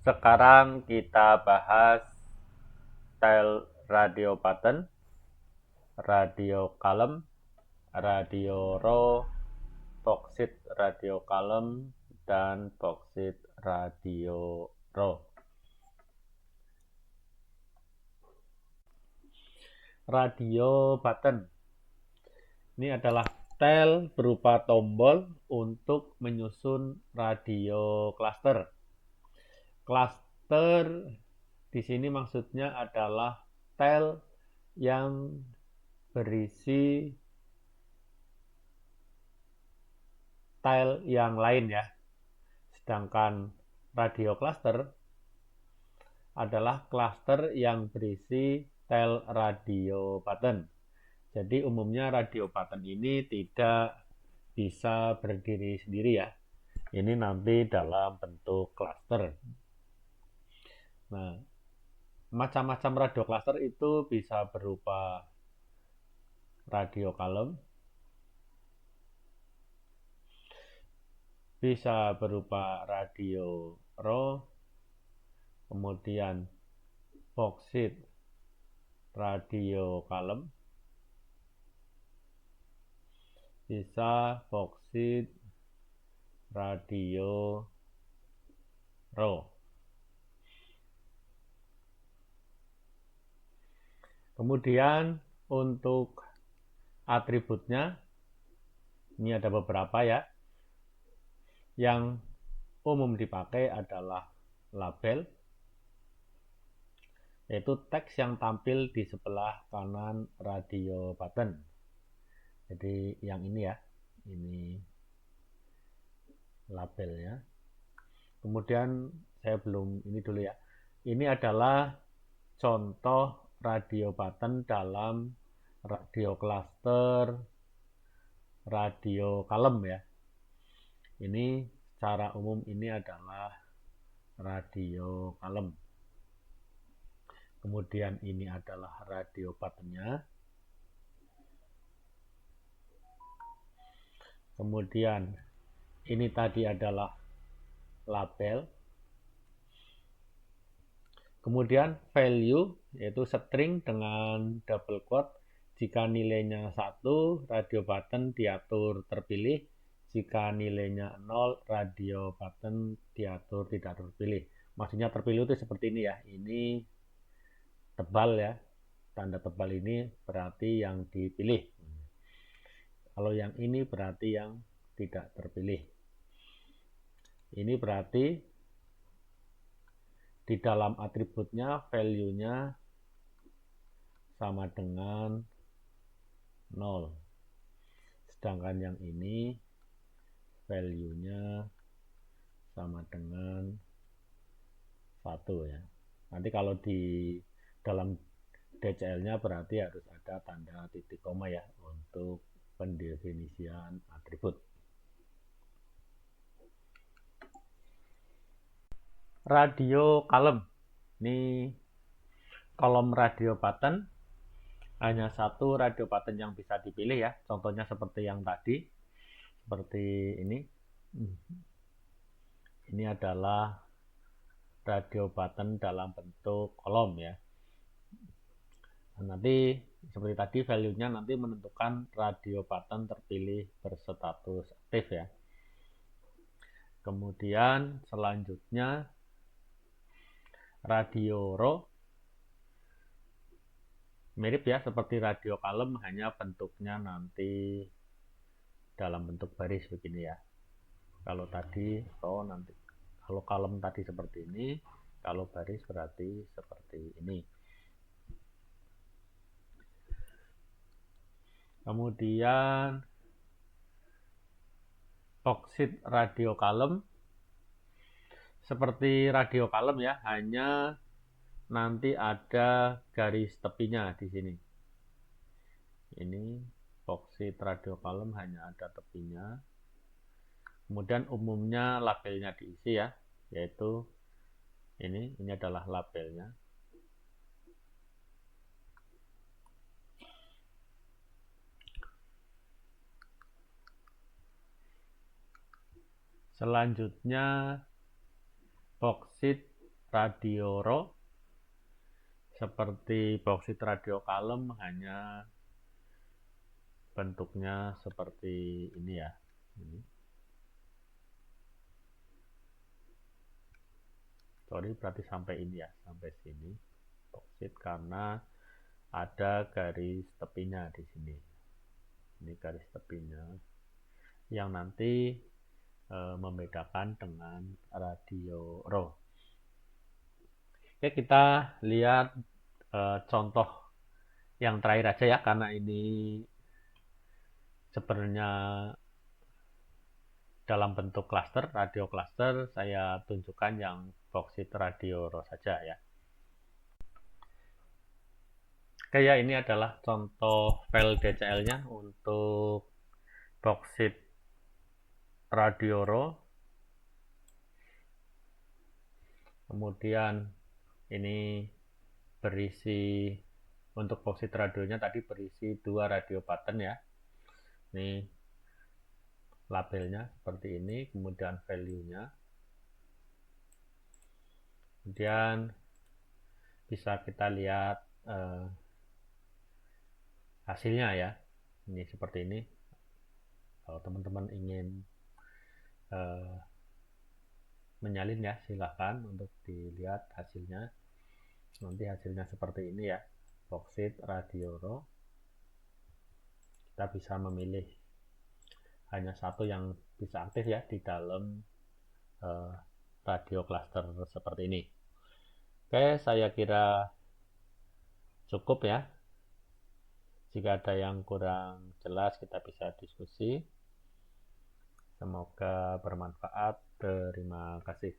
Sekarang kita bahas style radio button, radio kalem, radio raw, bauxite radio kalem, dan bauxite radio raw. Radio button ini adalah style berupa tombol untuk menyusun radio cluster. Cluster di sini maksudnya adalah style yang berisi style yang lain ya. Sedangkan radio cluster adalah cluster yang berisi style radio button. Jadi umumnya radio button ini tidak bisa berdiri sendiri ya. Ini nanti dalam bentuk cluster. Nah, macam-macam radio cluster itu bisa berupa radio kalem, bisa berupa radio raw, kemudian bauxite radio kalem, bisa bauxite radio raw. Kemudian untuk atributnya ini ada beberapa ya. Yang umum dipakai adalah label, yaitu teks yang tampil di sebelah kanan radio button. Jadi yang ini ya, ini labelnya. Kemudian saya belum ini dulu ya. Ini adalah contoh radio button dalam radio cluster radio kalem ya. Ini secara umum ini adalah radio kalem. Kemudian ini adalah radio buttonnya. Kemudian ini tadi adalah label. Kemudian value yaitu string dengan double quote. Jika nilainya 1, radio button diatur terpilih. Jika nilainya 0, radio button diatur tidak terpilih. Maksudnya terpilih itu seperti ini ya. Ini tebal ya. Tanda tebal ini berarti yang dipilih. Kalau yang ini berarti yang tidak terpilih. Ini berarti di dalam atributnya value-nya sama dengan 0. Sedangkan yang ini value-nya sama dengan 1 ya. Nanti kalau di dalam DCL-nya berarti harus ada tanda titik koma ya untuk pendefinisian atribut. Radio kalem. Ini kolom radio button. Hanya satu radio button yang bisa dipilih ya. Contohnya seperti yang tadi. Seperti ini. Ini adalah radio button dalam bentuk kolom ya. Nanti seperti tadi value-nya nanti menentukan radio button terpilih berstatus aktif ya. Kemudian selanjutnya radio raw. Mirip ya seperti radio kalem, hanya bentuknya nanti dalam bentuk baris begini ya. Kalau tadi raw nanti, kalau kalem tadi seperti ini, kalau baris berarti seperti ini. Kemudian bauxite radio kalem. Seperti radio kalem ya, hanya nanti ada garis tepinya di sini. Ini bauxite radio kalem hanya ada tepinya. Kemudian umumnya labelnya diisi ya, yaitu ini adalah labelnya. Selanjutnya bauxite radio raw seperti bauksit radio kalem, hanya bentuknya seperti ini ya. Ini. Sorry, berarti sampai ini ya, sampai sini bauksit karena ada garis tepinya di sini. Ini garis tepinya yang nanti membedakan dengan radio raw. Oke, kita lihat contoh yang terakhir aja ya, karena ini sebenarnya dalam bentuk klaster, radio klaster. Saya tunjukkan yang bauksit radio raw saja ya. Oke ya, ini adalah contoh file DCL-nya untuk bauksit radio raw. Kemudian ini berisi, untuk bauksit radionya tadi berisi 2 radio button ya. Ini labelnya seperti ini, kemudian value-nya. Kemudian bisa kita lihat hasilnya ya. Ini seperti ini. Kalau teman-teman ingin menyalin ya, silahkan untuk dilihat hasilnya. Nanti hasilnya seperti ini ya, bauksit radio raw. Kita bisa memilih hanya satu yang bisa aktif ya di dalam radio cluster seperti ini. Oke, saya kira cukup ya. Jika ada yang kurang jelas, kita bisa diskusi. Semoga bermanfaat. Terima kasih.